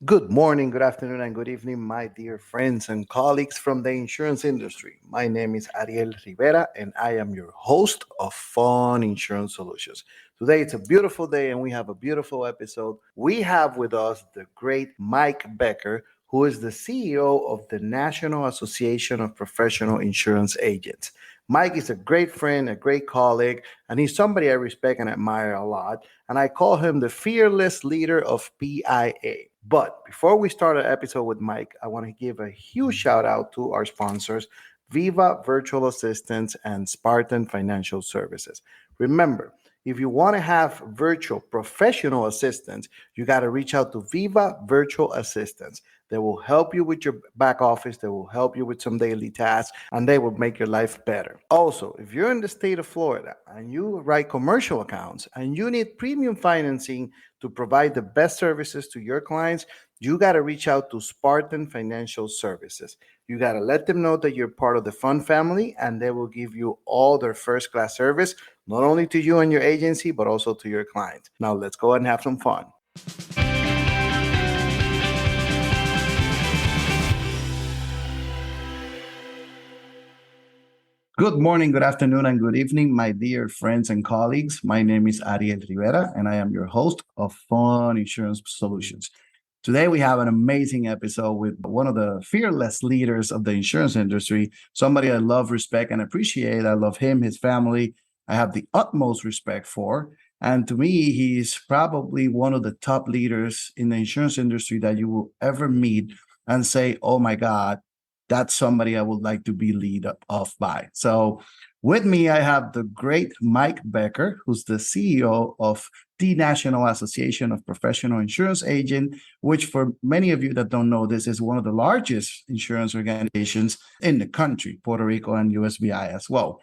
Good morning, good afternoon, and good evening, my dear friends and colleagues from the insurance industry. My name is Ariel Rivera, and I am your host of Fun Insurance Solutions. Today, it's a beautiful day, and we have a beautiful episode. We have with us the great Mike Becker, who is the CEO of the National Association of Professional Insurance Agents. Mike is a great friend, a great colleague, and he's somebody I respect and admire a lot. And I call him the fearless leader of PIA. But before we start our episode with Mike, I want to give a huge shout out to our sponsors, Viva Virtual Assistants and Spartan Financial Services. Remember, if you want to have virtual professional assistants, you got to reach out to Viva Virtual Assistants. They will help you with your back office, they will help you with some daily tasks, and they will make your life better. Also, if you're in the state of Florida and you write commercial accounts and you need premium financing to provide the best services to your clients, you got to reach out to Spartan Financial Services. You got to let them know that you're part of the fund family, and they will give you all their first class service, not only to you and your agency, but also to your clients. Now, let's go ahead and have some fun. Good morning, good afternoon, and good evening, my dear friends and colleagues. My name is Ariel Rivera, and I am your host of Fun Insurance Solutions. Today, we have an amazing episode with one of the fearless leaders of the insurance industry, somebody I love, respect, and appreciate. I love him, his family. I have the utmost respect for. And to me, he's probably one of the top leaders in the insurance industry that you will ever meet and say, oh my God, that's somebody I would like to be lead off by. So with me, I have the great Mike Becker, who's the CEO of the National Association of Professional Insurance Agents, which for many of you that don't know, this is one of the largest insurance organizations in the country, Puerto Rico and USVI as well.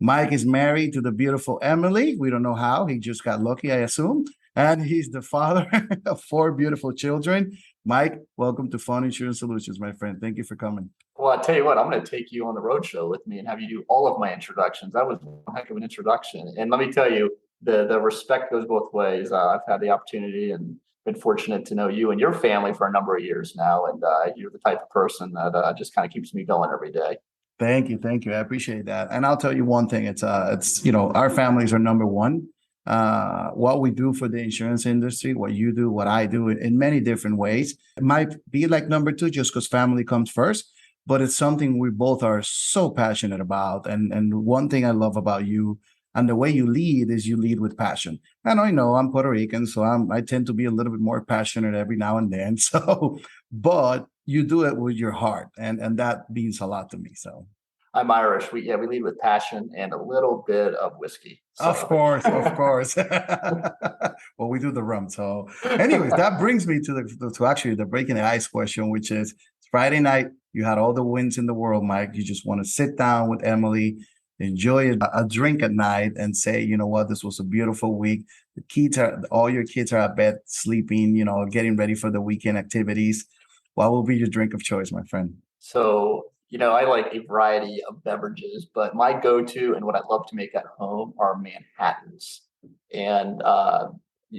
Mike is married to the beautiful Emily. We don't know how. He just got lucky, I assume. And he's the father of four beautiful children. Mike, welcome to Fun Insurance Solutions, my friend. Thank you for coming. Well, I tell you what, I'm going to take you on the road show with me and have you do all of my introductions. That was one heck of an introduction. And let me tell you, the respect goes both ways. I've had the opportunity and been fortunate to know you and your family for a number of years now. And you're the type of person that just kind of keeps me going every day. Thank you, thank you. I appreciate that. And I'll tell you one thing: it's our families are number one. What we do for the insurance industry, what you do, what I do, in many different ways. It might be like number two, just because family comes first, but it's something we both are so passionate about. And one thing I love about you and the way you lead is you lead with passion. And I know I'm Puerto Rican, so I tend to be a little bit more passionate every now and then. So, but you do it with your heart, and that means a lot to me. So I'm Irish. We lead with passion and a little bit of whiskey. So. of course, of course. Well, we do the rum. So, anyways, that brings me to actually the breaking the ice question, which is it's Friday night. You had all the wins in the world, Mike. You just want to sit down with Emily, enjoy a drink at night, and say, you know what, this was a beautiful week. All your kids are at bed sleeping, getting ready for the weekend activities. What will be your drink of choice, my friend? So, I like a variety of beverages, but my go-to and what I love to make at home are Manhattans. And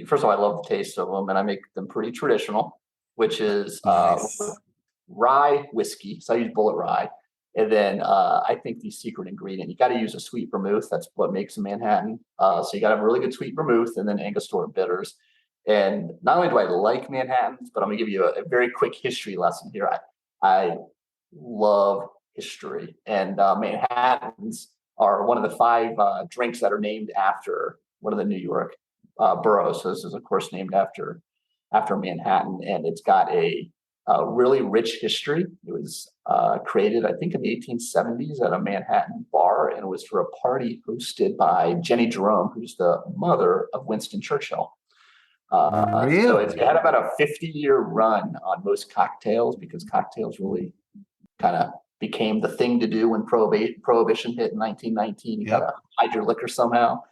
first of all, I love the taste of them, and I make them pretty traditional, which is Nice. rye whiskey. So I use bullet rye. And then I think the secret ingredient, you got to use a sweet vermouth. That's what makes a Manhattan. So you got to have a really good sweet vermouth and then Angostura bitters. And not only do I like Manhattans, but I'm going to give you a very quick history lesson here. I love history. And Manhattans are one of the five drinks that are named after one of the New York boroughs. So this is, of course, named after Manhattan. And it's got a really rich history. It was created, I think, in the 1870s at a Manhattan bar, and it was for a party hosted by Jenny Jerome, who's the mother of Winston Churchill. Really? So it had about a 50-year run on most cocktails because cocktails really kind of became the thing to do when Prohibition hit in 1919. You got to hide your liquor somehow.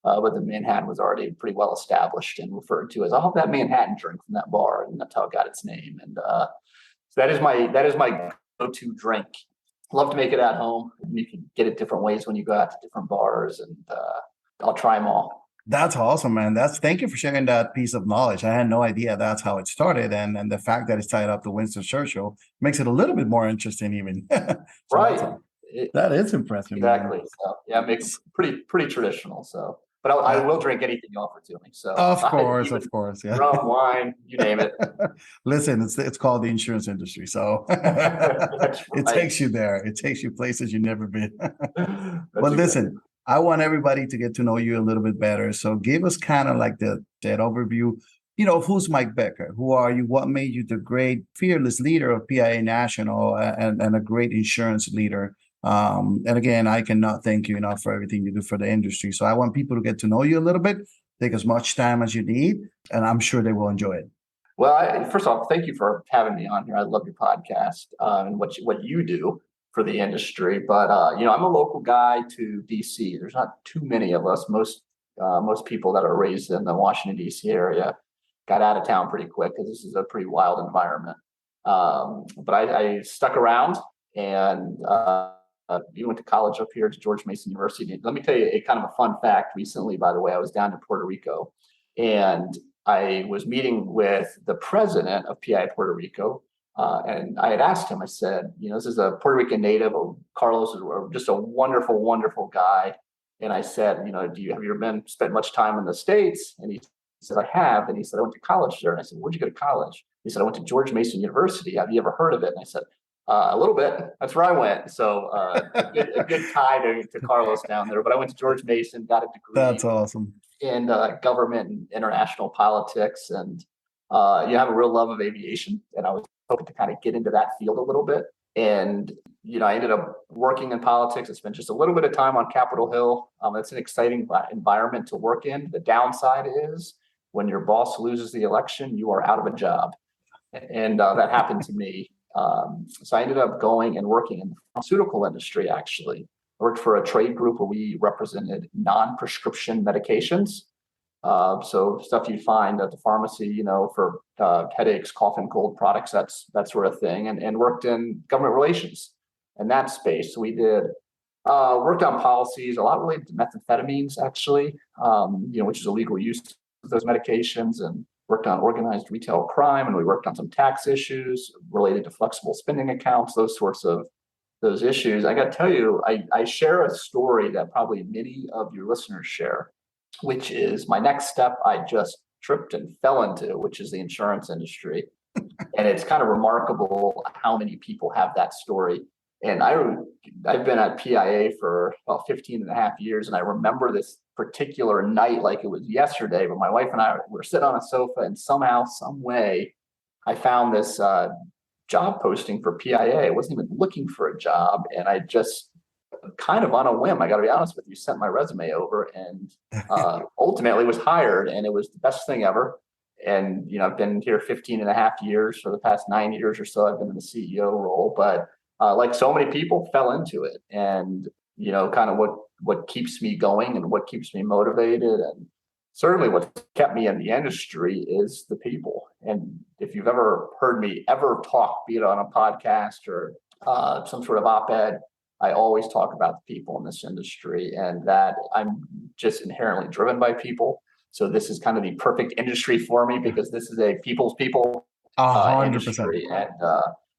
But the Manhattan was already pretty well established and referred to as, I'll have that Manhattan drink from that bar. And that's how it got its name. And so that is my go-to drink. Love to make it at home. You can get it different ways when you go out to different bars, and I'll try them all. That's awesome, man. Thank you for sharing that piece of knowledge. I had no idea that's how it started, and the fact that it's tied up to Winston Churchill makes it a little bit more interesting, even. So Right. that is impressive, man. Exactly. So yeah, it makes pretty traditional. So, but I Uh, will drink anything you offer to me. So even of course, yeah. rum, wine, you name it. Listen, it's called the insurance industry, so That's it right. takes you there. It takes you places you've never been. That's But exactly. listen, I want everybody to get to know you a little bit better. So give us kind of like that overview. Who's Mike Becker? Who are you? What made you the great fearless leader of PIA National and a great insurance leader? And again, I cannot thank you enough for everything you do for the industry. So I want people to get to know you a little bit. Take as much time as you need, and I'm sure they will enjoy it. Well, first off, thank you for having me on here. I love your podcast and what you do for the industry. But I'm a local guy to DC. There's not too many of us. Most people that are raised in the Washington DC area got out of town pretty quick because this is a pretty wild environment. But I stuck around and you went to college up here to George Mason University. Let me tell you a kind of a fun fact. Recently, by the way, I was down in Puerto Rico, and I was meeting with the president of PI Puerto Rico, and I had asked him. I said, this is a Puerto Rican native. Carlos is just a wonderful, wonderful guy. And I said, have you ever spent much time in the States? And he said, I have. And he said, I went to college there. And I said, where'd you go to college? He said, I went to George Mason University. Have you ever heard of it? And I said, a little bit. That's where I went. So a good tie to Carlos down there. But I went to George Mason, got a That's degree awesome. in government and international politics, and you have a real love of aviation. And I was hoping to kind of get into that field a little bit. And I ended up working in politics. I spent just a little bit of time on Capitol Hill. It's an exciting environment to work in. The downside is when your boss loses the election, you are out of a job, and that happened to me. So I ended up going and working in the pharmaceutical industry. Actually, I worked for a trade group where we represented non-prescription medications. So stuff you'd find at the pharmacy, for headaches, cough and cold products, that sort of thing, and worked in government relations in that space. So we did worked on policies, a lot related to methamphetamines, actually, which is illegal use of those medications, and worked on organized retail crime, and we worked on some tax issues related to flexible spending accounts, those sorts of those issues. I got to tell you, I share a story that probably many of your listeners share, which is my next step I just tripped and fell into, which is the insurance industry. And it's kind of remarkable how many people have that story. And I've been at PIA for about 15 and a half years. And I remember this particular night like it was yesterday, but my wife and I were sitting on a sofa, and somehow, some way, I found this job posting for PIA. I wasn't even looking for a job. And I just kind of on a whim, I got to be honest with you, sent my resume over, and ultimately was hired, and it was the best thing ever. And I've been here 15 and a half years. For the past 9 years or so, I've been in the CEO role, but like so many people, fell into it. And kind of what keeps me going and what keeps me motivated, and certainly what kept me in the industry, is the people. And if you've ever heard me ever talk, be it on a podcast or some sort of op-ed, I always talk about the people in this industry, and that I'm just inherently driven by people. So this is kind of the perfect industry for me, because this is a people's people 100%. industry, and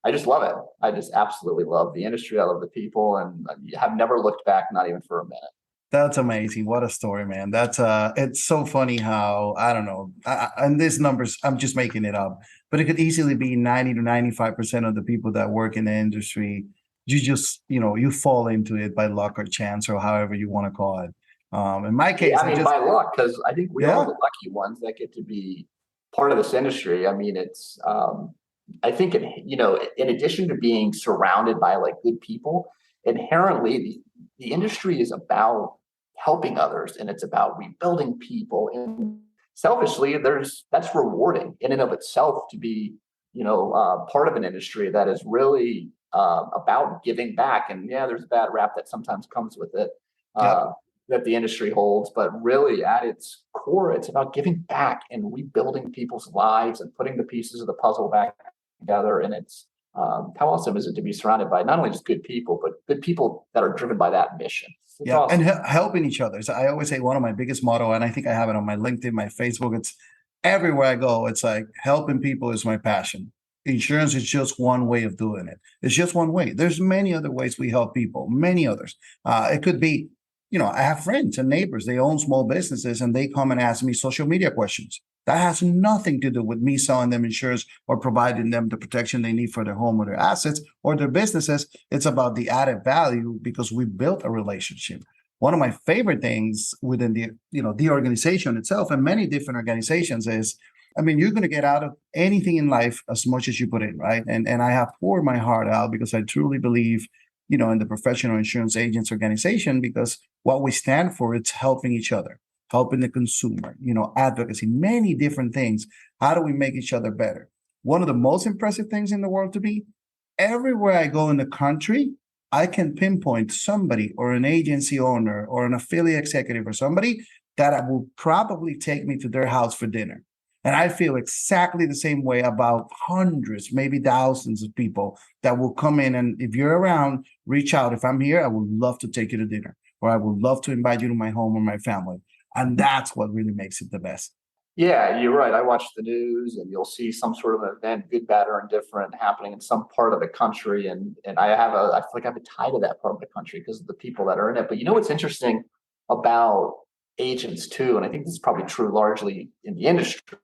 I just love it. I just absolutely love the industry. I love the people, and have never looked back, not even for a minute. That's amazing. What a story, man. It's so funny how, I don't know, and these numbers, I'm just making it up, but it could easily be 90 to 95% of the people that work in the industry. You just, you fall into it by luck or chance, or however you want to call it. In my case, Yeah, I mean, by luck, because I think we are yeah, the lucky ones that get to be part of this industry. I mean, it's I think in addition to being surrounded by like good people, inherently the industry is about helping others, and it's about rebuilding people. And selfishly, that's rewarding in and of itself to be part of an industry that is really about giving back. And yeah, there's a bad rap that sometimes comes with it. yep. That the industry holds, but really at its core, it's about giving back and rebuilding people's lives and putting the pieces of the puzzle back together. And it's how awesome is it to be surrounded by not only just good people, but good people that are driven by that mission? It's Yeah, awesome. and helping each other. So I always say one of my biggest motto, and I think I have it on my LinkedIn, my Facebook. It's everywhere I go. It's like helping people is my passion. Insurance is just one way of doing it. It's just one way. There's many other ways we help people. Many others. It could be, I have friends and neighbors. They own small businesses, and they come and ask me social media questions. That has nothing to do with me selling them insurance or providing them the protection they need for their home or their assets or their businesses. It's about the added value because we built a relationship. One of my favorite things within the organization itself and many different organizations is, I mean, you're going to get out of anything in life as much as you put in, right? And I have poured my heart out because I truly believe, in the professional insurance agents organization, because what we stand for, it's helping each other, helping the consumer, advocacy, many different things. How do we make each other better? One of the most impressive things in the world to me, everywhere I go in the country, I can pinpoint somebody or an agency owner or an affiliate executive or somebody that will probably take me to their house for dinner. And I feel exactly the same way about hundreds, maybe thousands of people that will come in. And if you're around, reach out. If I'm here, I would love to take you to dinner, or I would love to invite you to my home or my family. And that's what really makes it the best. Yeah, you're right. I watch the news and you'll see some sort of event, good, bad, or indifferent, happening in some part of the country. And I feel like I have a tie to that part of the country because of the people that are in it. But what's interesting about agents too, and I think this is probably true largely in the industry,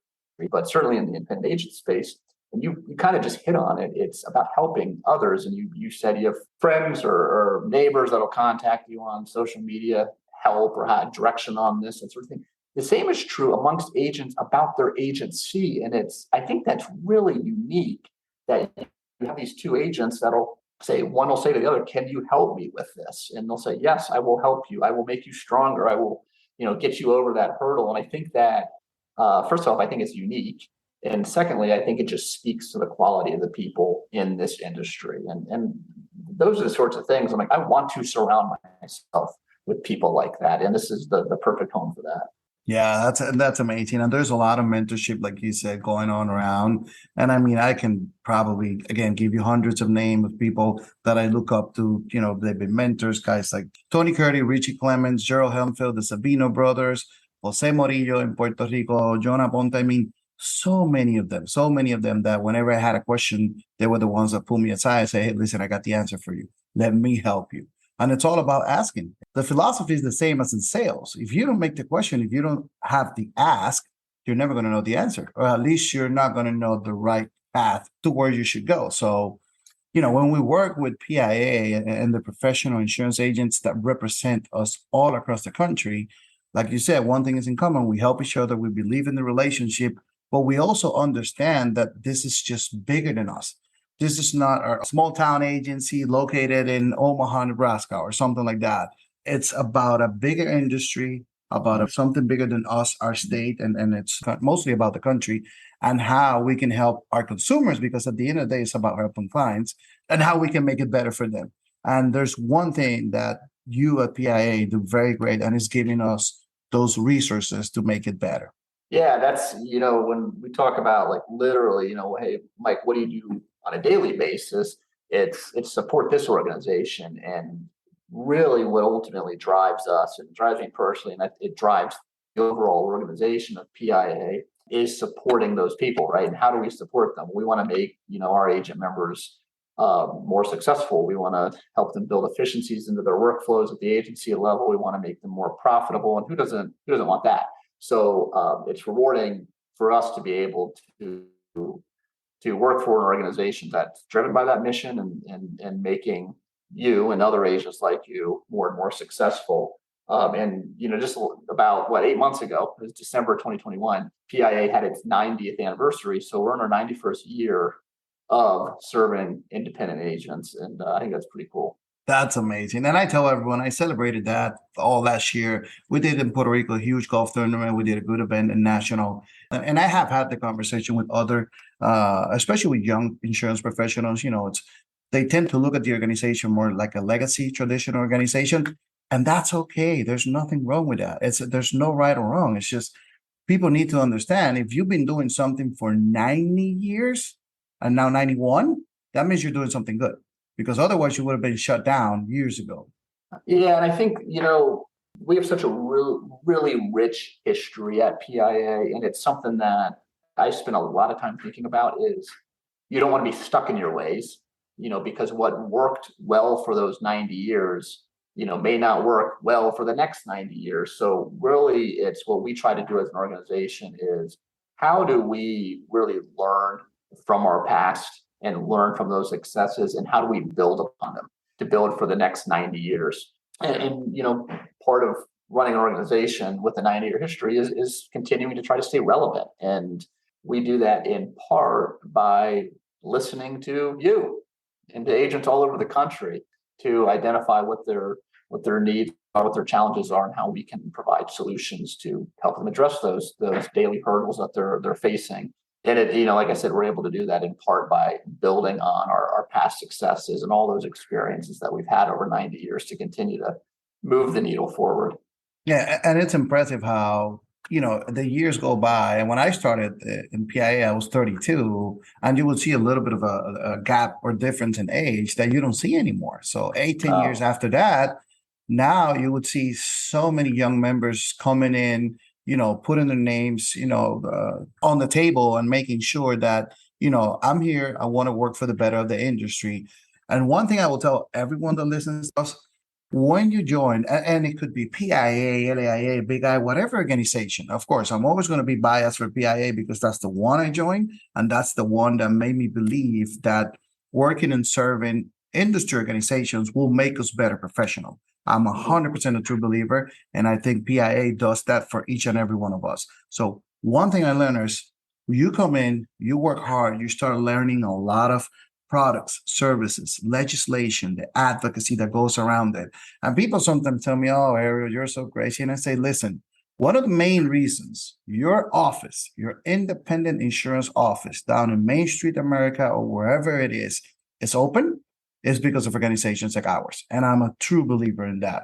but certainly in the independent agent space, and you kind of just hit on it. It's about helping others. And you said you have friends or neighbors that'll contact you on social media, help or have direction on this and sort of thing. The same is true amongst agents about their agency. And I think that's really unique that you have these two agents that'll say, one will say to the other, can you help me with this? And they'll say, yes, I will help you. I will make you stronger. I will, get you over that hurdle. And I think that, first off, I think it's unique. And secondly, I think it just speaks to the quality of the people in this industry. And those are the sorts of things I'm like, I want to surround myself with people like that. And this is the perfect home for that. Yeah, that's amazing. And there's a lot of mentorship, like you said, going on around. And I mean, I can probably, again, give you hundreds of names of people that I look up to. They've been mentors, guys like Tony Curdy, Richie Clemens, Gerald Helmfield, the Sabino brothers, Jose Morillo in Puerto Rico, Jonah Ponte. I mean, so many of them that whenever I had a question, they were the ones that pulled me aside and say, hey, listen, I got the answer for you. Let me help you. And it's all about asking. The philosophy is the same as in sales. If you don't make the question, if you don't have the ask, you're never going to know the answer, or at least you're not going to know the right path to where you should go. So, when we work with PIA and the professional insurance agents that represent us all across the country, like you said, one thing is in common. We help each other. We believe in the relationship, but we also understand that this is just bigger than us. This is not a small town agency located in Omaha, Nebraska, or something like that. It's about a bigger industry, about something bigger than us, our state, and it's mostly about the country and how we can help our consumers, because at the end of the day, it's about helping clients and how we can make it better for them. And there's one thing that you at PIA do very great, and it's giving us those resources to make it better. Yeah, that's, when we talk about like literally, hey, Mike, what do you do on a daily basis? It's support this organization. And really what ultimately drives us and drives me personally, and it drives the overall organization of PIA, is supporting those people, right? And how do we support them? We want to make, our agent members more successful. We want to help them build efficiencies into their workflows at the agency level. We want to make them more profitable. And who doesn't want that? So it's rewarding for us to be able to work for an organization that's driven by that mission and making you and other agents like you more and more successful. And just about 8 months ago, it was December 2021, PIA had its 90th anniversary. So we're in our 91st year of serving independent agents, and I think that's pretty cool. That's amazing. And I tell everyone, I celebrated that all last year. We did in Puerto Rico a huge golf tournament. We did a good event in National. And I have had the conversation with other, especially with young insurance professionals. They tend to look at the organization more like a legacy traditional organization. And that's okay. There's nothing wrong with that. There's no right or wrong. It's just people need to understand, if you've been doing something for 90 years and now 91, that means you're doing something good, because otherwise you would have been shut down years ago. Yeah, and I think, we have such a really rich history at PIA, and it's something that I spend a lot of time thinking about is you don't want to be stuck in your ways, because what worked well for those 90 years, may not work well for the next 90 years. So really, it's what we try to do as an organization is how do we really learn from our past and learn from those successes, and how do we build upon them to build for the next 90 years? And part of running an organization with a 90-year history is continuing to try to stay relevant. And we do that in part by listening to you and to agents all over the country to identify what their needs are, what their challenges are, and how we can provide solutions to help them address those daily hurdles that they're facing. And like I said, we're able to do that in part by building on our past successes and all those experiences that we've had over 90 years to continue to move the needle forward. Yeah, and it's impressive how, the years go by. And when I started in PIA, I was 32, and you would see a little bit of a gap or difference in age that you don't see anymore. So 10 years after that, now you would see so many young members coming in, putting their names, on the table and making sure that, I'm here, I want to work for the better of the industry. And one thing I will tell everyone that listens to us, when you join, and it could be PIA, LAIA, Big I, whatever organization, of course, I'm always going to be biased for PIA because that's the one I joined, and that's the one that made me believe that working and serving industry organizations will make us better professional. I'm 100% a true believer, and I think PIA does that for each and every one of us. So one thing I learned is you come in, you work hard, you start learning a lot of products, services, legislation, the advocacy that goes around it. And people sometimes tell me, oh, Ariel, you're so crazy. And I say, listen, one of the main reasons your office, your independent insurance office down in Main Street, America, or wherever it is open is because of organizations like ours. And I'm a true believer in that.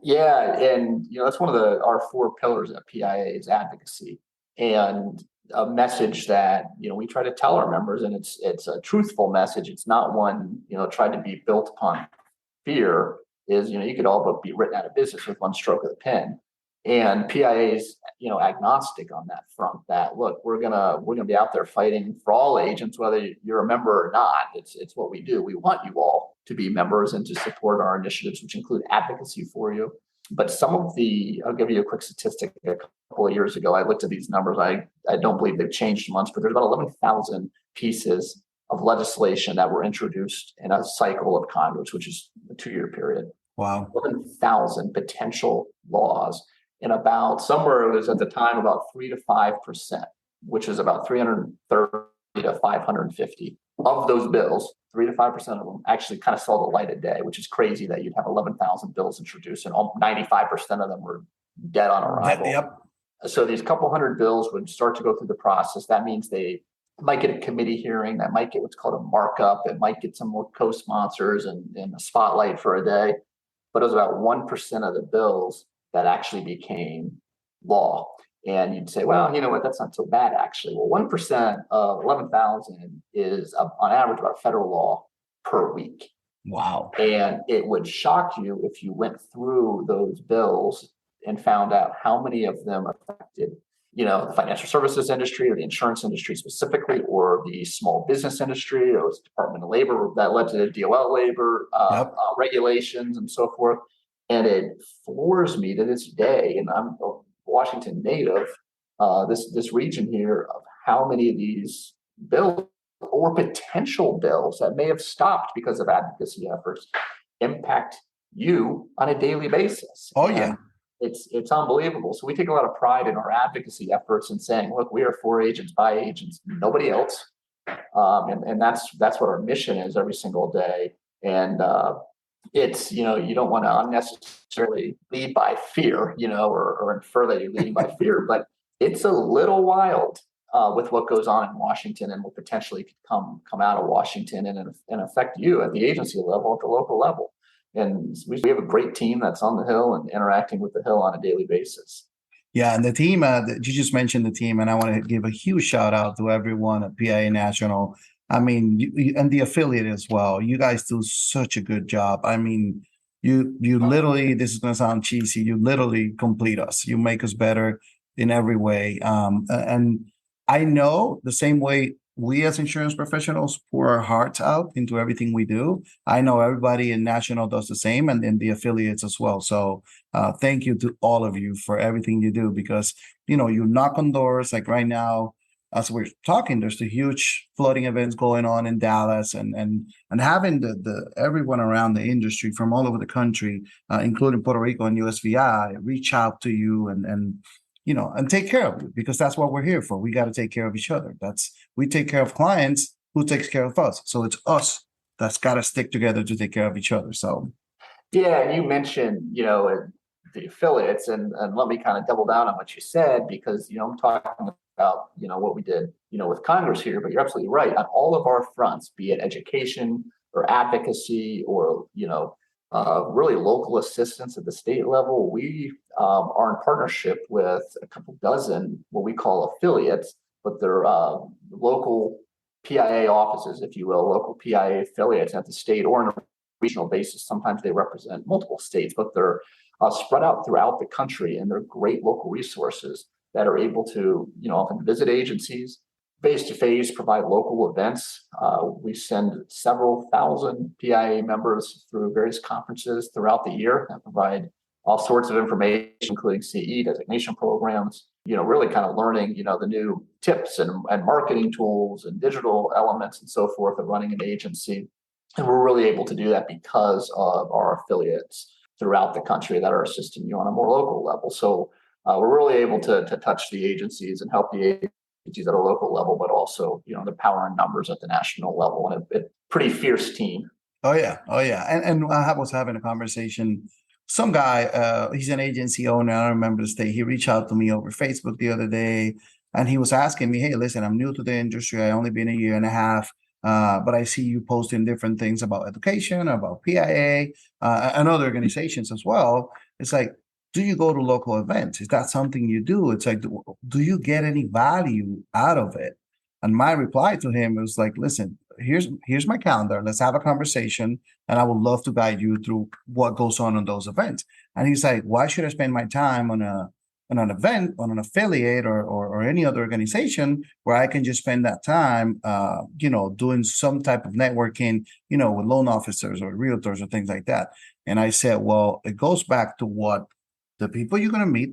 Yeah. And, that's one of our 4 pillars at PIA is advocacy. And a message that we try to tell our members, and it's a truthful message. It's not one tried to be built upon fear. Is you could all but be written out of business with one stroke of the pen. And PIA is agnostic on that front. That look, we're gonna be out there fighting for all agents, whether you're a member or not. It's what we do. We want you all to be members and to support our initiatives, which include advocacy for you. But I'll give you a quick statistic. A couple of years ago, I looked at these numbers. I don't believe they've changed much, but there's about 11,000 pieces of legislation that were introduced in a cycle of Congress, which is a 2-year period. Wow. 11,000 potential laws, and about somewhere it was at the time about 3 to 5%, which is about 330 to 550 of those bills. 3 to 5% of them actually kind of saw the light of day, which is crazy that you'd have 11,000 bills introduced and 95% of them were dead on arrival. Yep. So these couple hundred bills would start to go through the process. That means they might get a committee hearing, that might get what's called a markup. It might get some more co-sponsors and a spotlight for a day. But it was about 1% of the bills that actually became law. And you'd say, well, you know what, that's not so bad, actually. Well, 1% of 11,000 is on average about federal law per week. Wow. And it would shock you if you went through those bills and found out how many of them affected, the financial services industry or the insurance industry specifically, or the small business industry, or the Department of Labor that led to the DOL labor regulations and so forth. And it floors me to this day, and I'm Washington native, this region here, of how many of these bills or potential bills that may have stopped because of advocacy efforts impact you on a daily basis. Oh, yeah. It's unbelievable. So we take a lot of pride in our advocacy efforts and saying, look, we are for agents, by agents, nobody else. And that's what our mission is every single day. And it's, you don't want to unnecessarily lead by fear, or infer that you're leading by fear, but it's a little wild with what goes on in Washington and what potentially could come out of Washington and affect you at the agency level, at the local level. And we have a great team that's on the Hill and interacting with the Hill on a daily basis. Yeah, and the team, you just mentioned the team, and I want to give a huge shout out to everyone at PIA National. I mean, and the affiliate as well. You guys do such a good job. I mean, you literally, this is going to sound cheesy, you literally complete us. You make us better in every way. And I know the same way we as insurance professionals pour our hearts out into everything we do. I know everybody in National does the same, and in the affiliates as well. So thank you to all of you for everything you do, because you knock on doors like right now. As we're talking, there's the huge flooding events going on in Dallas, and having the everyone around the industry from all over the country, including Puerto Rico and USVI, reach out to you and take care of you, because that's what we're here for. We got to take care of each other. We take care of clients. Who takes care of us? So it's us that's got to stick together to take care of each other. So yeah, and you mentioned the affiliates, and let me kind of double down on what you said, because I'm talking about what we did with Congress here, but you're absolutely right on all of our fronts, be it education or advocacy or really local assistance at the state level. We are in partnership with a couple dozen what we call affiliates, but they're local PIA offices, if you will, local PIA affiliates at the state or on a regional basis. Sometimes they represent multiple states, but they're spread out throughout the country, and they're great local resources that are able to, often visit agencies face to face, provide local events. We send several thousand PIA members through various conferences throughout the year that provide all sorts of information, including CE designation programs, really kind of learning, the new tips and marketing tools and digital elements and so forth of running an agency. And we're really able to do that because of our affiliates throughout the country that are assisting you on a more local level. So we're really able to touch the agencies and help the agencies at a local level, but also, the power in numbers at the national level, and a pretty fierce team. Oh yeah. And I was having a conversation. Some guy, he's an agency owner. I don't remember the state. He reached out to me over Facebook the other day, and he was asking me, "Hey, listen, I'm new to the industry. I only been a year and a half, but I see you posting different things about education, about PIA, and other organizations as well. It's like, do you go to local events? Is that something you do? It's like, do you get any value out of it?" And my reply to him was like, "Listen, here's my calendar. Let's have a conversation, and I would love to guide you through what goes on those events." And he's like, "Why should I spend my time on an event, on an affiliate, or any other organization where I can just spend that time, doing some type of networking, with loan officers or realtors or things like that?" And I said, "Well, it goes back to what the people you're going to meet,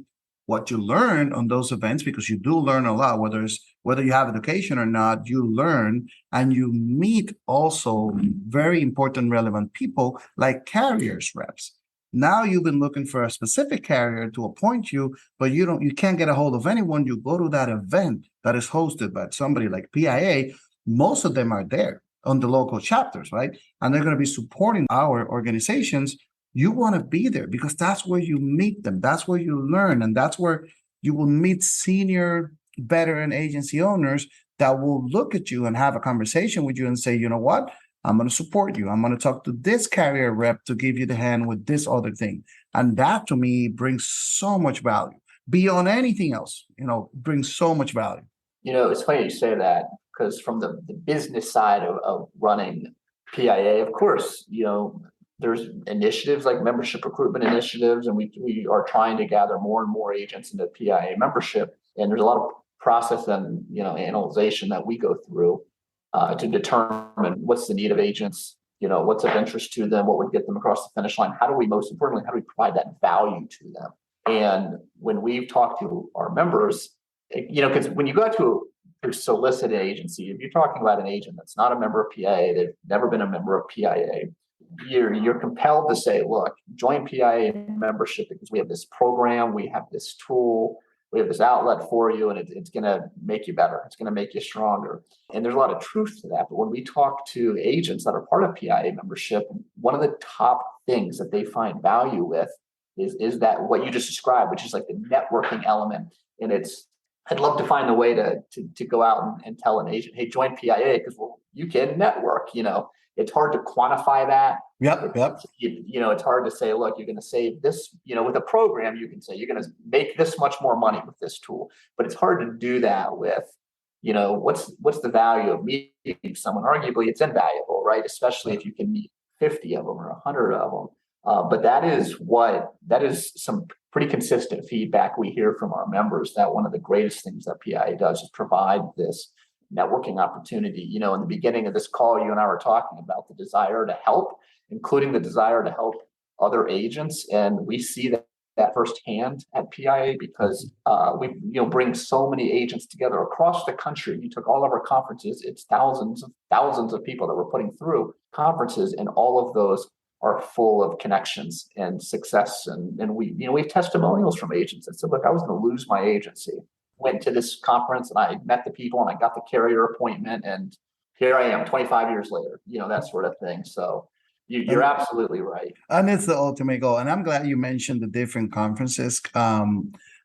what you learn on those events, because you do learn a lot, whether you have education or not, you learn, and you meet also very important, relevant people like carriers reps. Now you've been looking for a specific carrier to appoint you, but you can't get a hold of anyone. You go to that event that is hosted by somebody like PIA. Most of them are there on the local chapters, right? And they're going to be supporting our organizations. You want to be there because that's where you meet them. That's where you learn. And that's where you will meet senior veteran agency owners that will look at you and have a conversation with you and say, you know what? I'm going to support you. I'm going to talk to this carrier rep to give you the hand with this other thing. And that to me brings so much value beyond anything else, brings so much value. It's funny you say that, because from the business side of running PIA, of course, there's initiatives like membership recruitment initiatives, and we are trying to gather more and more agents into PIA membership. And there's a lot of process and analyzation that we go through to determine what's the need of agents, what's of interest to them, what would get them across the finish line. Most importantly, how do we provide that value to them? And when we've talked to our members, because when you go to solicit an agency, if you're talking about an agent that's not a member of PIA, they've never been a member of PIA, you're compelled to say, look, join PIA membership because we have this program, we have this tool, we have this outlet for you, and it's going to make you better. It's going to make you stronger. And there's a lot of truth to that. But when we talk to agents that are part of PIA membership, one of the top things that they find value with is that what you just described, which is like the networking element. And I'd love to find a way to go out and tell an agent, hey, join PIA because you can network. It's hard to quantify that. Yep. It's hard to say, look, you're going to save this, with a program, you can say you're going to make this much more money with this tool, but it's hard to do that with what's the value of meeting someone? Arguably, it's invaluable, right? Especially if you can meet 50 of them or 100 of them. But that is some pretty consistent feedback we hear from our members, that one of the greatest things that PIA does is provide this networking opportunity. In the beginning of this call, you and I were talking about the desire to help, including the desire to help other agents. And we see that firsthand at PIA because we bring so many agents together across the country. You took all of our conferences, it's thousands of people that we're putting through conferences, and all of those are full of connections and success. And we have testimonials from agents that said, look, I was going to lose my agency. Went to this conference and I met the people and I got the carrier appointment, and here I am 25 years later, that sort of thing. So you're absolutely right. And it's the ultimate goal. And I'm glad you mentioned the different conferences.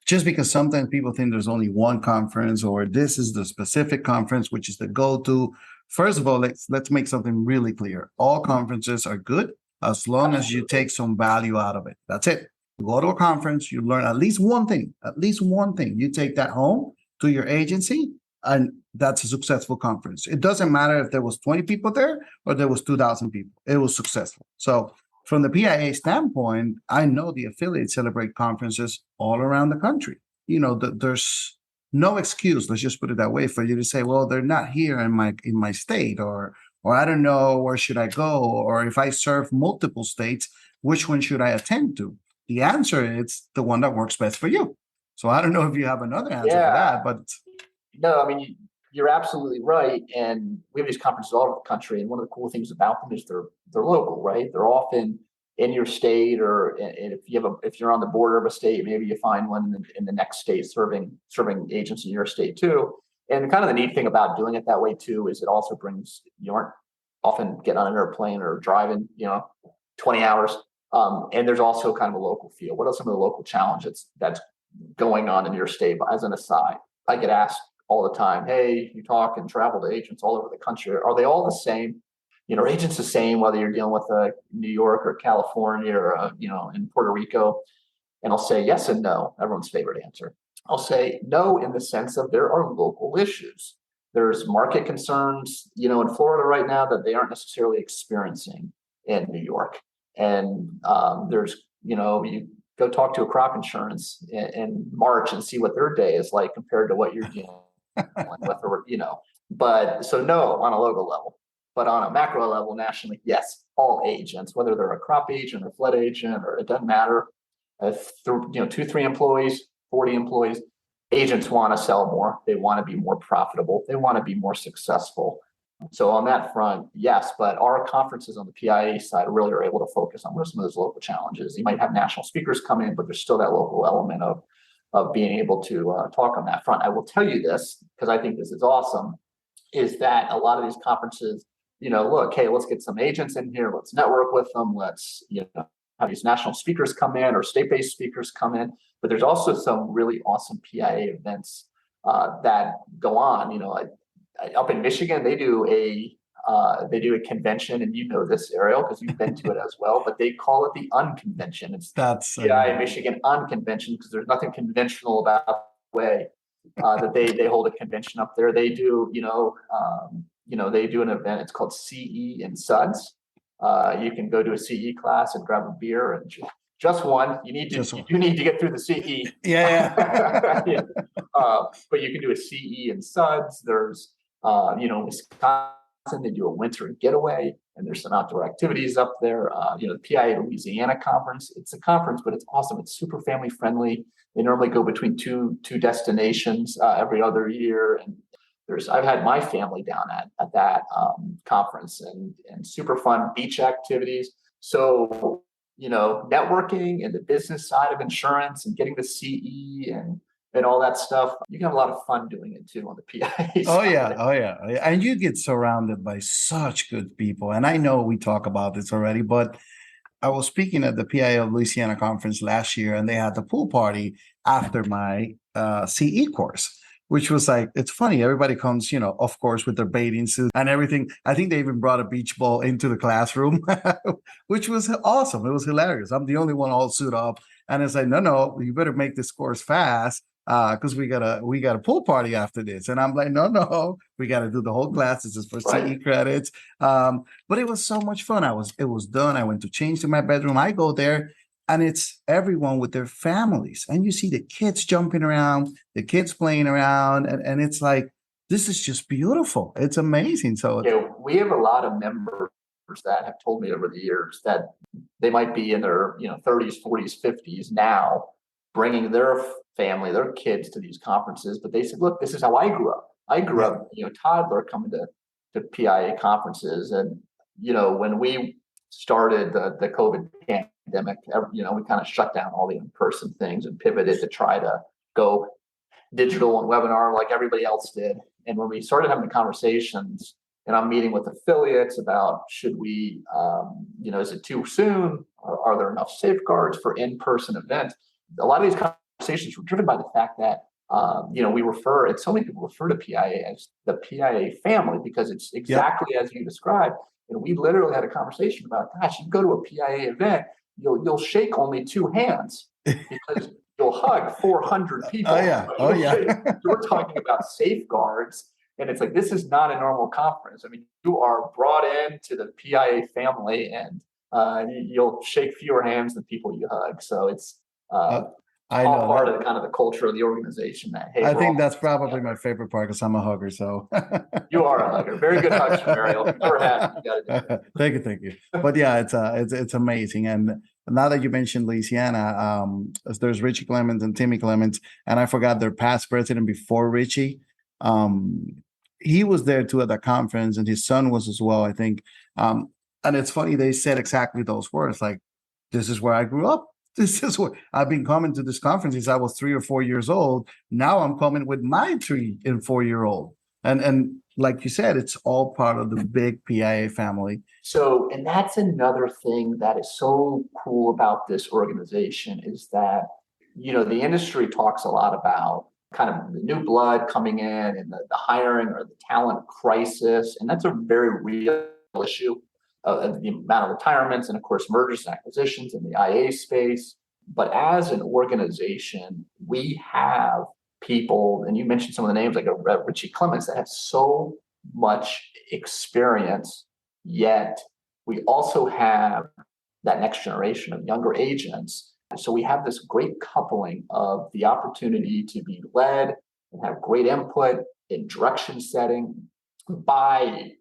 Just because sometimes people think there's only one conference or this is the specific conference, which is the go-to. First of all, let's make something really clear. All conferences are good as long as you take some value out of it. That's it. You go to a conference, you learn at least one thing. You take that home to your agency, and that's a successful conference. It doesn't matter if there was 20 people there or there was 2,000 people. It was successful. So from the PIA standpoint, I know the affiliates celebrate conferences all around the country. There's no excuse, let's just put it that way, for you to say, well, they're not here in my state, or I don't know, where should I go? Or if I serve multiple states, which one should I attend to? The answer is the one that works best for you. So I don't know if you have another answer for that, but no, I mean, you're absolutely right. And we have these conferences all over the country. And one of the cool things about them is they're local, right? They're often in your state, and if you're on the border of a state, maybe you find one in the next state serving agents in your state too. And kind of the neat thing about doing it that way too is it also brings, you aren't often getting on an airplane or driving 20 hours. And there's also kind of a local feel. What are some of the local challenges that's going on in your state? As an aside, I get asked all the time, hey, you talk and travel to agents all over the country. Are they all the same? Are agents the same, whether you're dealing with New York or California or, in Puerto Rico? And I'll say yes and no, everyone's favorite answer. I'll say no in the sense of there are local issues. There's market concerns, in Florida right now that they aren't necessarily experiencing in New York. And there's, you go talk to a crop insurance in March and see what their day is like compared to what you're dealing with, But so no on a local level, but on a macro level nationally, yes, all agents, whether they're a crop agent or flood agent, or it doesn't matter, 2-3 employees, 40 employees, agents want to sell more. They want to be more profitable. They want to be more successful. So on that front, yes, but our conferences on the PIA side really are able to focus on what are some of those local challenges. You might have national speakers come in, but there's still that local element of being able to talk on that front. I will tell you this, because I think this is awesome, is that a lot of these conferences, look, hey, let's get some agents in here. Let's network with them. Let's, have these national speakers come in or state-based speakers come in. But there's also some really awesome PIA events that go on. Up in Michigan, they do a convention, and this, Ariel, because you've been to it as well. But they call it the Unconvention. That's PIA Michigan Unconvention, because there's nothing conventional about the way that they hold a convention up there. They do, they do an event. It's called CE and Suds. You can go to a CE class and grab a beer, and just one. You need to get through the CE. Yeah. Yeah. But you can do a CE and Suds. There's Wisconsin, they do a winter getaway, and there's some outdoor activities up there. The PIA Louisiana conference. It's a conference, but it's awesome. It's super family friendly. They normally go between two destinations every other year, and I've had my family down at that conference, and super fun beach activities. So networking and the business side of insurance and getting the CE and all that stuff, you can have a lot of fun doing it too on the PIA side. Oh yeah. And you get surrounded by such good people. And I know we talk about this already, but I was speaking at the PIA Louisiana conference last year, and they had the pool party after my CE course, which was like, it's funny. Everybody comes, of course, with their bathing suit and everything. I think they even brought a beach ball into the classroom, which was awesome. It was hilarious. I'm the only one all suited up. And it's like, no, you better make this course fast. because we got a pool party after this. And I'm like, no, we got to do the whole class. This is for CE credits. But it was so much fun. It was done. I went to change to my bedroom. I go there and it's everyone with their families. And you see the kids jumping around, the kids playing around. And it's like, this is just beautiful. It's amazing. So we have a lot of members that have told me over the years that they might be in their 30s, 40s, 50s now, bringing their family, their kids to these conferences. But they said, look, this is how I grew up. I grew up, toddler coming to PIA conferences. And, when we started the COVID pandemic, we kind of shut down all the in-person things and pivoted to try to go digital and webinar like everybody else did. And when we started having the conversations, and I'm meeting with affiliates about should we, is it too soon? Are there enough safeguards for in-person events? A lot of these conversations were driven by the fact that, we refer, and so many people refer to PIA as the PIA family because it's exactly as you described. And we literally had a conversation about, gosh, you go to a PIA event, you'll shake only two hands because you'll hug 400 people. Oh yeah. We're talking about safeguards. And it's like, this is not a normal conference. I mean, you are brought into the PIA family and you'll shake fewer hands than people you hug. So it's all part of the kind of the culture of the organization that, hey, I think that's probably my favorite part because I'm a hugger. So you are a hugger. Very good hugs from Ariel. Never had. Thank you. But yeah, it's amazing. And now that you mentioned Louisiana, there's Richie Clemens and Timmy Clemens, and I forgot their past president before Richie. He was there too at that conference, and his son was as well, I think. And it's funny, they said exactly those words, like, this is where I grew up. This is what I've been coming to this conference since I was 3 or 4 years old. Now I'm coming with my 3 and 4 year old. And like you said, it's all part of the big PIA family. So, and that's another thing that is so cool about this organization is that, the industry talks a lot about kind of the new blood coming in and the hiring or the talent crisis. And that's a very real issue. The amount of retirements and, of course, mergers and acquisitions in the IA space. But as an organization, we have people, and you mentioned some of the names like Richie Clemens, that have so much experience, yet we also have that next generation of younger agents. So we have this great coupling of the opportunity to be led and have great input in direction setting by,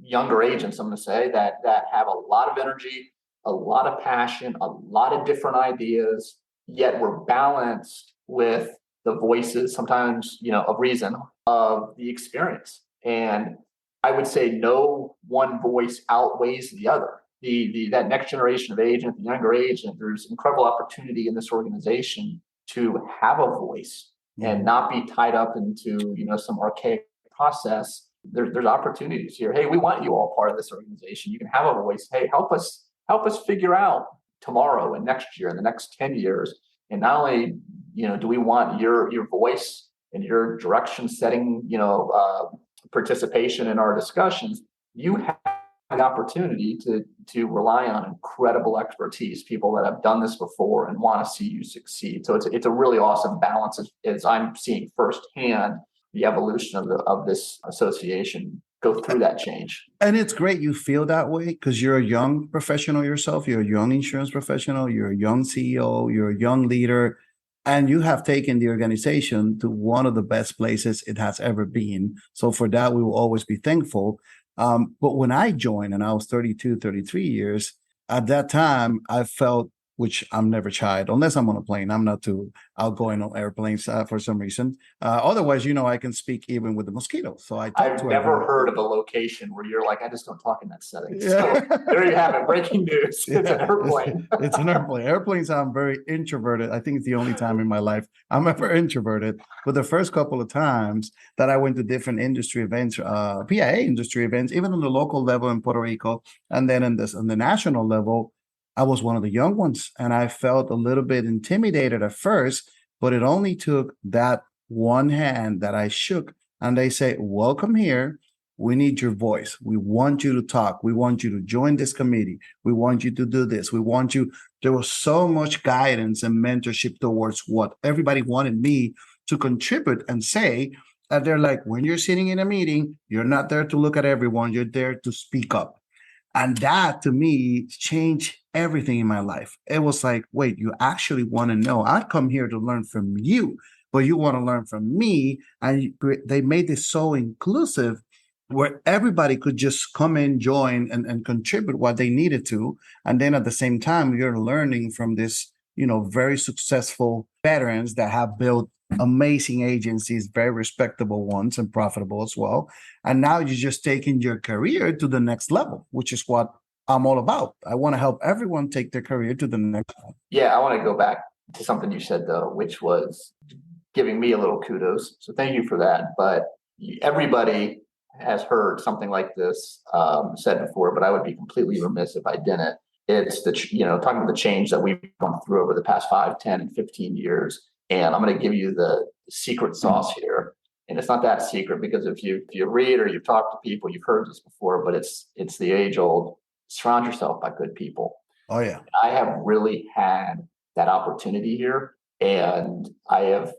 younger agents, I'm going to say, that have a lot of energy, a lot of passion, a lot of different ideas, yet we're balanced with the voices, sometimes, of reason, of the experience. And I would say no one voice outweighs the other. That next generation of agent, the younger agent, there's incredible opportunity in this organization to have a voice and not be tied up into, some archaic process. There's opportunities here. Hey, we want you all part of this organization. You can have a voice. Hey, help us figure out tomorrow and next year and the next 10 years. And not only, do we want your voice and your direction setting, participation in our discussions, you have the opportunity to rely on incredible expertise, people that have done this before and want to see you succeed. So it's a really awesome balance as I'm seeing firsthand the evolution of this association go through that change. And it's great you feel that way because you're a young professional yourself. You're a young insurance professional. You're a young CEO. You're a young leader. And you have taken the organization to one of the best places it has ever been. So for that, we will always be thankful. But when I joined and I was 32, 33 years, at that time, I felt, which I'm never child, unless I'm on a plane. I'm not too outgoing on airplanes for some reason. Otherwise, I can speak even with the mosquitoes. So I've never heard of a location where you're like, I just don't talk in that setting. So there you have it. Breaking news. It's an airplane. It's an airplane. Airplanes, I'm very introverted. I think it's the only time in my life I'm ever introverted. But the first couple of times that I went to different industry events, PIA industry events, even on the local level in Puerto Rico, and then on the national level, I was one of the young ones, and I felt a little bit intimidated at first, but it only took that one hand that I shook, and they say, welcome here. We need your voice. We want you to talk. We want you to join this committee. We want you to do this. We want you there was so much guidance and mentorship towards what everybody wanted me to contribute and say. And they're like, when you're sitting in a meeting, you're not there to look at everyone, you're there to speak up. And that to me changed everything in my life. It was like, wait, you actually want to know. I come here to learn from you, but you want to learn from me. And they made this so inclusive where everybody could just come in, join, and contribute what they needed to. And then at the same time, you're learning from this, very successful veterans that have built amazing agencies, very respectable ones and profitable as well. And now you're just taking your career to the next level, which is what I'm all about. I want to help everyone take their career to the next level. Yeah, I want to go back to something you said, though, which was giving me a little kudos. So thank you for that. But everybody has heard something like this said before, but I would be completely remiss if I didn't. It's talking about the change that we've gone through over the past 5, 10, and 15 years. And I'm going to give you the secret sauce here. And it's not that secret because if you read or you've talked to people, you've heard this before, but it's the age old, surround yourself by good people. Oh, yeah. I have really had that opportunity here. And I have,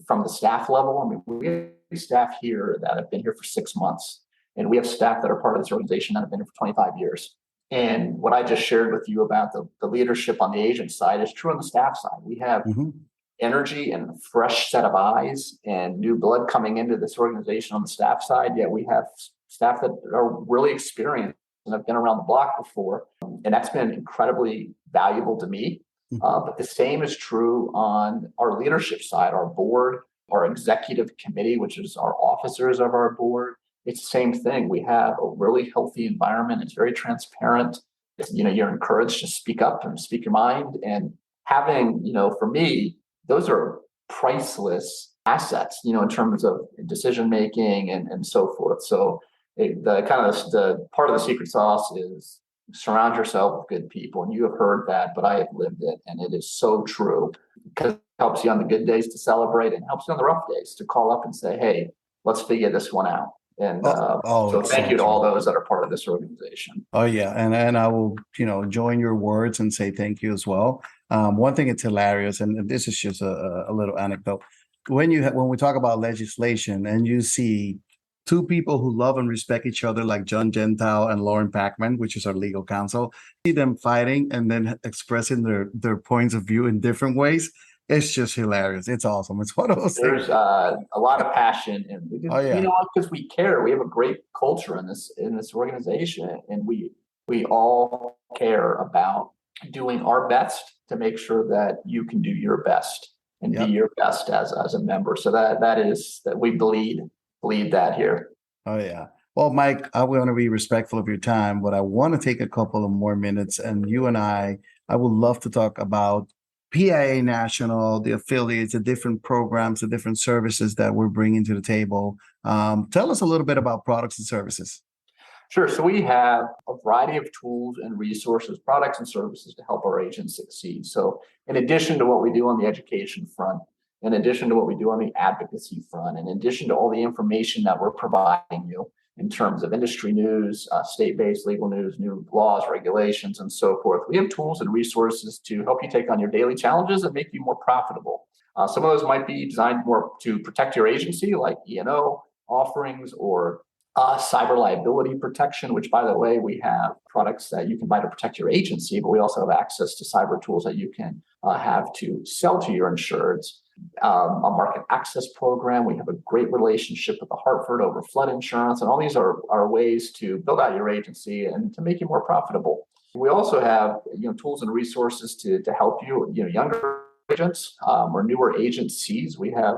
from the staff level, I mean, we have staff here that have been here for 6 months. And we have staff that are part of this organization that have been here for 25 years. And what I just shared with you about the leadership on the agent side is true on the staff side. We have energy and a fresh set of eyes and new blood coming into this organization on the staff side. Yet we have staff that are really experienced and have been around the block before. And that's been incredibly valuable to me. But the same is true on our leadership side, our board, our executive committee, which is our officers of our board. It's the same thing. We have a really healthy environment. It's very transparent. You're encouraged to speak up and speak your mind. And having, for me, those are priceless assets, in terms of decision making and so forth. So the part of the secret sauce is surround yourself with good people. And you have heard that, but I have lived it. And it is so true because it helps you on the good days to celebrate and helps you on the rough days to call up and say, hey, let's figure this one out. And so thank you to all those that are part of this organization. Oh, yeah. And I will, join your words and say thank you as well. One thing it's hilarious, and this is just a little anecdote. When we talk about legislation and you see two people who love and respect each other, like John Gentile and Lauren Packman, which is our legal counsel, see them fighting and then expressing their points of view in different ways. It's just hilarious. It's awesome. It's one of those things. There's a lot of passion, and because we care. We have a great culture in this organization, and we all care about doing our best to make sure that you can do your best and be your best as a member. So that is that we believe that here. Oh, yeah. Well, Mike, I want to be respectful of your time, but I want to take a couple of more minutes. And you and I would love to talk about PIA National, the affiliates, the different programs, the different services that we're bringing to the table. Tell us a little bit about products and services. Sure. So we have a variety of tools and resources, products and services to help our agents succeed. So in addition to what we do on the education front, in addition to what we do on the advocacy front, in addition to all the information that we're providing you in terms of industry news, state-based legal news, new laws, regulations, and so forth, we have tools and resources to help you take on your daily challenges and make you more profitable. Some of those might be designed more to protect your agency, like E&O offerings or cyber liability protection, which, by the way, we have products that you can buy to protect your agency, but we also have access to cyber tools that you can have to sell to your insureds. A market access program. We have a great relationship with the Hartford over flood insurance, and all these are ways to build out your agency and to make you more profitable. We also have tools and resources to help you, younger agents or newer agencies. We have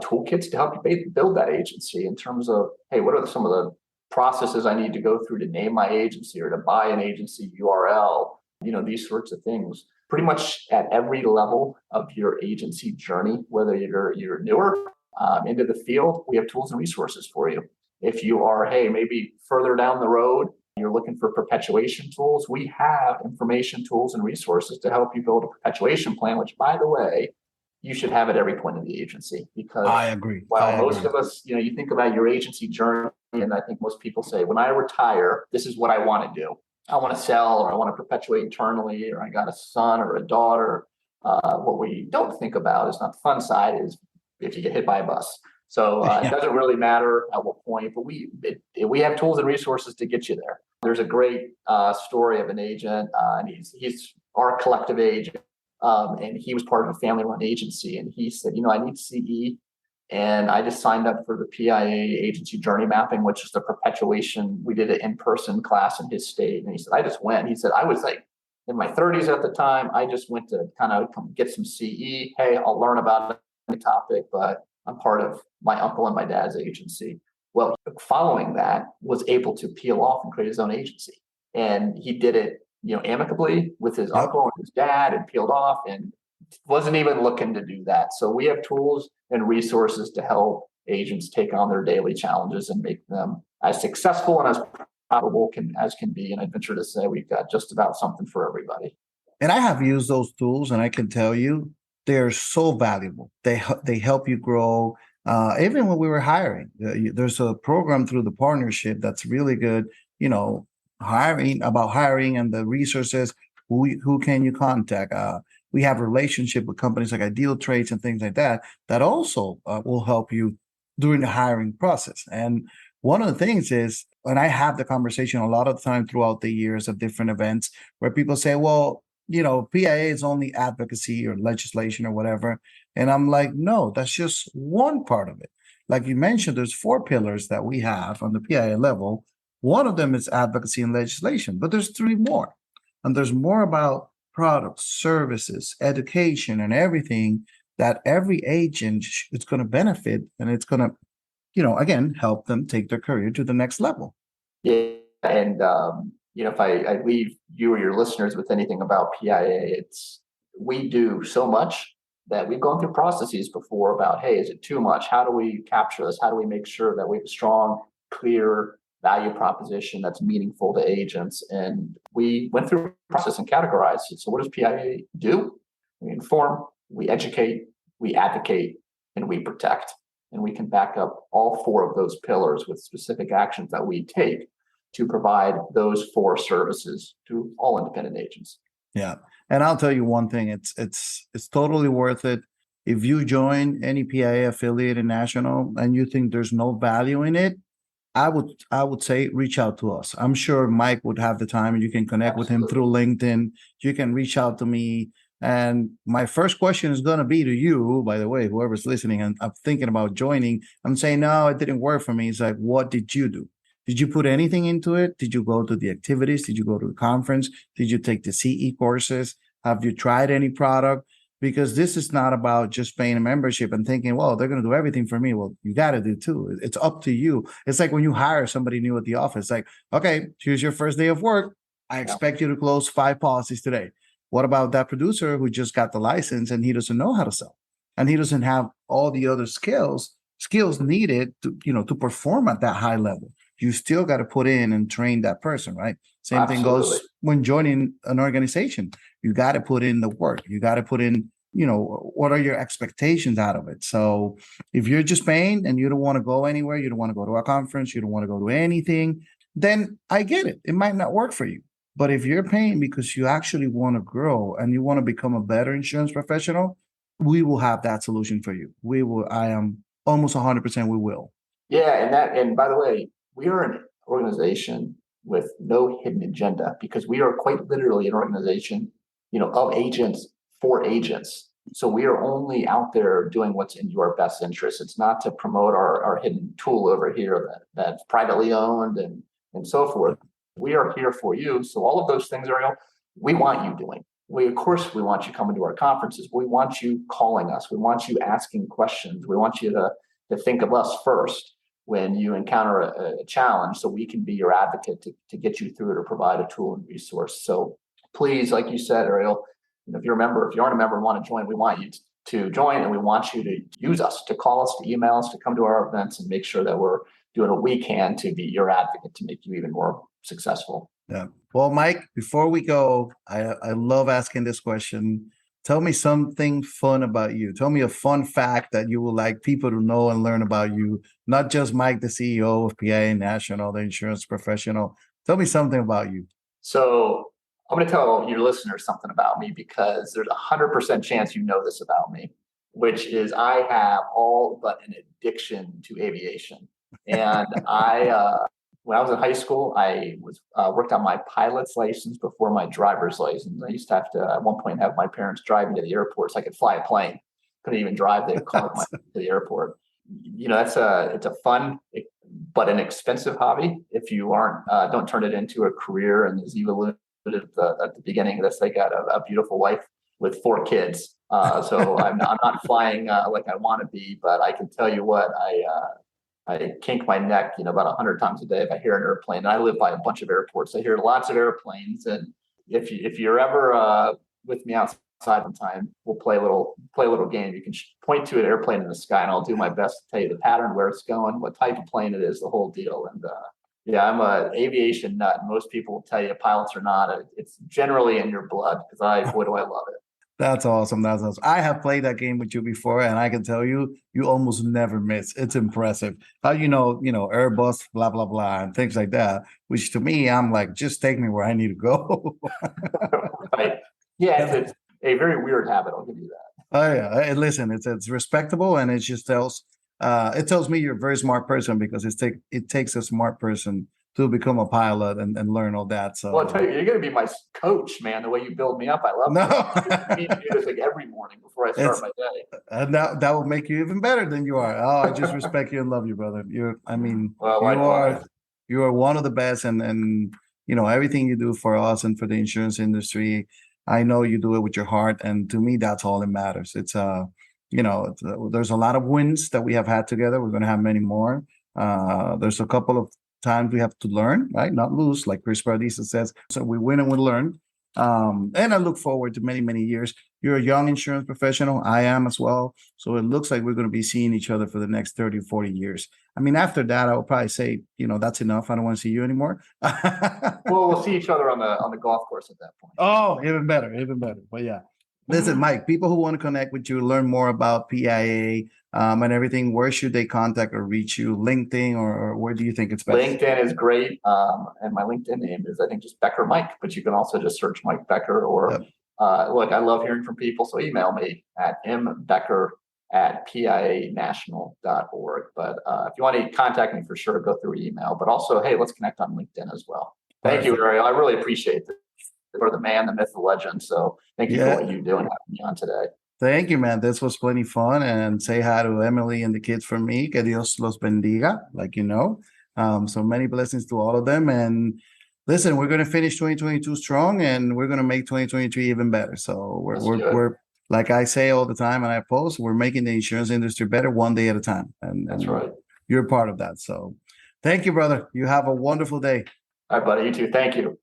toolkits to help you build that agency in terms of, hey, what are some of the processes I need to go through to name my agency or to buy an agency URL, these sorts of things. Pretty much at every level of your agency journey, whether you're newer into the field, we have tools and resources for you. If you are, maybe further down the road, you're looking for perpetuation tools, we have information tools and resources to help you build a perpetuation plan, which, by the way, you should have at every point in the agency. Because I agree. Most of us, you think about your agency journey, and I think most people say, when I retire, this is what I want to do. I want to sell, or I want to perpetuate internally, or I got a son or a daughter. What we don't think about is not the fun side, is if you get hit by a bus. So it doesn't really matter at what point, but we have tools and resources to get you there. There's a great story of an agent, and he's our collective agent, and he was part of a family-run agency, and he said, I need CE, and I just signed up for the PIA agency journey mapping, which is the perpetuation. We did an in-person class in his state, and he said, I just went. He said, I was like in my 30s at the time. I just went to kind of get some CE. Hey, I'll learn about the topic, but I'm part of my uncle and my dad's agency. Well, following that, was able to peel off and create his own agency. And he did it, amicably with his uncle and his dad, and peeled off, and wasn't even looking to do that. So we have tools and resources to help agents take on their daily challenges and make them as successful and as profitable as can be. And I'd venture to say we've got just about something for everybody. And I have used those tools, and I can tell you they're so valuable. They help you grow. Even when we were hiring, there's a program through the partnership that's really good. Hiring and the resources. Who can you contact? We have a relationship with companies like Ideal Trades and things like that also will help you during the hiring process. And one of the things is, when I have the conversation a lot of the time throughout the years of different events where people say, well, PIA is only advocacy or legislation or whatever. And I'm like, no, that's just one part of it. Like you mentioned, there's 4 pillars that we have on the PIA level. One of them is advocacy and legislation, but there's 3 more. And there's more about products, services, education, and everything that every agent is going to benefit. And it's going to, again, help them take their career to the next level. Yeah. And, if I leave you or your listeners with anything about PIA, we do so much that we've gone through processes before about, hey, is it too much? How do we capture this? How do we make sure that we have a strong, clear value proposition that's meaningful to agents? And we went through a process and categorized it. So what does PIA do? We inform, we educate, we advocate, and we protect. And we can back up all 4 of those pillars with specific actions that we take to provide those 4 services to all independent agents. Yeah. And I'll tell you one thing, it's totally worth it. If you join any PIA affiliate in national and you think there's no value in it, I would say reach out to us. I'm sure Mike would have the time, and you can connect with him through LinkedIn. You can reach out to me. And my first question is going to be to you, by the way, whoever's listening, and I'm thinking about joining. I'm saying, no, it didn't work for me. It's like, what did you do? Did you put anything into it? Did you go to the activities? Did you go to the conference? Did you take the CE courses? Have you tried any product? Because this is not about just paying a membership and thinking, well, they're going to do everything for me. Well, you got to do too. It's up to you. It's like when you hire somebody new at the office, like, okay, here's your first day of work. I expect you to close 5 policies today. What about that producer who just got the license and he doesn't know how to sell? And he doesn't have all the other skills needed to perform at that high level. You still got to put in and train that person, right? Same thing goes when joining an organization. You got to put in the work. You got to put in, what are your expectations out of it? So if you're just paying and you don't want to go anywhere, you don't want to go to a conference, you don't want to go to anything, then I get it. It might not work for you. But if you're paying because you actually want to grow and you want to become a better insurance professional, we will have that solution for you. We will. I am almost 100% we will. Yeah. And by the way, we are an organization with no hidden agenda, because we are quite literally an organization, of agents for agents. So we are only out there doing what's in your best interest. It's not to promote our hidden tool over here that's privately owned and so forth. We are here for you. So all of those things we want you doing. Of course, we want you coming to our conferences. We want you calling us. We want you asking questions. We want you to think of us first when you encounter a challenge, so we can be your advocate to get you through it or provide a tool and resource. So please, like you said, Ariel, if you're aren't a member and want to join, we want you to join, and we want you to use us, to call us, to email us, to come to our events, and make sure that we're doing what we can to be your advocate to make you even more successful. Yeah. Well, Mike, before we go, I love asking this question. Tell me something fun about you. Tell me a fun fact that you would like people to know and learn about you. Not just Mike, the CEO of PIA National, the insurance professional. Tell me something about you. So I'm going to tell your listeners something about me because there's 100% chance you know this about me, which is I have all but an addiction to aviation. And when I was in high school, I was worked on my pilot's license before my driver's license. I used to have to, at one point, have my parents drive me to the airport so I could fly a plane. Couldn't even drive the car to the airport. It's a fun but an expensive hobby if you don't turn it into a career. And as you alluded at the beginning of this, they got a beautiful wife with 4 kids. So I'm not flying like I want to be, but I can tell you what, I kink my neck, about 100 times a day if I hear an airplane. And I live by a bunch of airports. I hear lots of airplanes. And if you're ever with me outside sometime, we'll play a little game. You can point to an airplane in the sky, and I'll do my best to tell you the pattern, where it's going, what type of plane it is, the whole deal. And I'm an aviation nut. Most people will tell you pilots are not. It's generally in your blood because boy, do I love it. That's awesome. That's awesome. I have played that game with you before, and I can tell you, you almost never miss. It's impressive. How Airbus, blah, blah, blah, and things like that, which to me, I'm like, just take me where I need to go. Right. Yeah, it's a very weird habit. I'll give you that. Oh yeah. Hey, listen, it's respectable, and it just tells me you're a very smart person, because it takes a smart person to become a pilot and learn all that. So, well, I'll tell you, you're going to be my coach, man. The way you build me up, I love it. I need to do this like every morning before I start my day. And that will make you even better than you are. Oh, I just respect you and love you, brother. Well, you are one of the best, and everything you do for us and for the insurance industry, I know you do it with your heart, and to me, that's all that matters. It's there's a lot of wins that we have had together. We're going to have many more. There's a couple of times we have to learn, right? Not lose, like Chris Pardisa says. So we win and we learn. And I look forward to many, many years. You're a young insurance professional. I am as well. So it looks like we're going to be seeing each other for the next 30 or 40 years. I mean, after that, I will probably say, that's enough. I don't want to see you anymore. Well, we'll see each other on the golf course at that point. Oh, even better, even better. But yeah. Listen, Mike, people who want to connect with you, learn more about PIA and everything, where should they contact or reach you? LinkedIn, or where do you think it's best? LinkedIn is great. And my LinkedIn name is, I think, just Becker Mike, but you can also just search Mike Becker. Or look, I love hearing from people, so email me at mbecker@pianational.org. But if you want to contact me, for sure, go through email. But also, hey, let's connect on LinkedIn as well. Thank you, Ariel. I really appreciate this. For the man, the myth, the legend. So thank you for what you do and having me on today. Thank you, man. This was plenty fun. And say hi to Emily and the kids from me. Que Dios los bendiga, like so many blessings to all of them. And listen, we're going to finish 2022 strong, and we're going to make 2023 even better. So we're like I say all the time, and I post, we're making the insurance industry better one day at a time. And that's right. You're part of that. So thank you, brother. You have a wonderful day. All right, buddy. You too. Thank you.